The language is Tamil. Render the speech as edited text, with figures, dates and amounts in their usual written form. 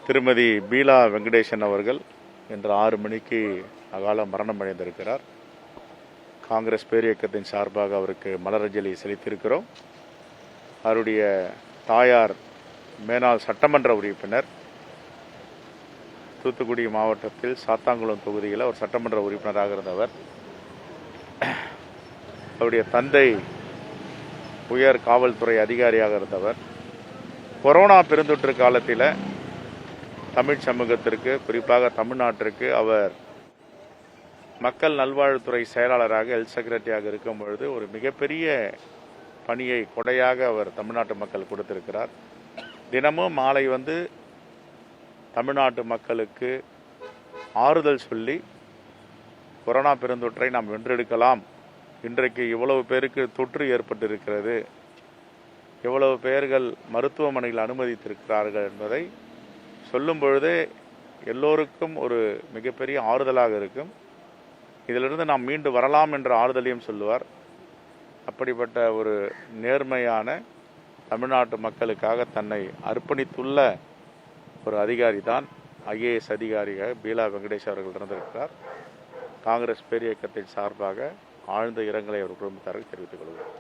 திருமதி பீலா வெங்கடேசன் அவர்கள் இன்று 6 மணிக்கு அகால மரணம் அடைந்திருக்கிறார். காங்கிரஸ் பேரியக்கத்தின் சார்பாக அவருக்கு மலரஞ்சலி செலுத்தியிருக்கிறோம். அவருடைய தாயார் மேனாள் சட்டமன்ற உறுப்பினர், தூத்துக்குடி மாவட்டத்தில் சாத்தாங்குளம் தொகுதியில் ஒரு சட்டமன்ற உறுப்பினராக இருந்தவர். அவருடைய தந்தை உயர் காவல்துறை அதிகாரியாக இருந்தவர். கொரோனா பெருந்தொற்று காலத்தில் தமிழ் சமூகத்திற்கு, குறிப்பாக தமிழ்நாட்டிற்கு அவர் மக்கள் நல்வாழ்வுத்துறை செயலாளராக, ஹெல்த் செக்ரட்டரியாக இருக்கும் பொழுது ஒரு மிகப்பெரிய பணியை கொடையாக அவர் தமிழ்நாட்டு மக்கள் கொடுத்திருக்கிறார். தினமும் மாலை தமிழ்நாட்டு மக்களுக்கு ஆறுதல் சொல்லி கொரோனா பெருந்தொற்றை நாம் வென்றெடுக்கலாம், இன்றைக்கு இவ்வளவு பேருக்கு தொற்று ஏற்பட்டிருக்கிறது, எவ்வளவு பேர்கள் மருத்துவமனையில் அனுமதித்திருக்கிறார்கள் என்பதை சொல்லும் பொழுதே எல்லோருக்கும் ஒரு மிகப்பெரிய ஆறுதலாக இருக்கும். இதிலிருந்து நாம் மீண்டு வரலாம் என்ற ஆறுதலையும் சொல்லுவார். அப்படிப்பட்ட ஒரு நேர்மையான, தமிழ்நாட்டு மக்களுக்காக தன்னை அர்ப்பணித்துள்ள ஒரு அதிகாரி தான் IAS அதிகாரியாக பீலா வெங்கடேஷ் அவர்கள் இருந்திருக்கிறார். காங்கிரஸ் பேரியக்கத்தின் சார்பாக ஆழ்ந்த இரங்கலை அவர் குடும்பத்தாருக்கு தெரிவித்துக் கொள்கிறார்.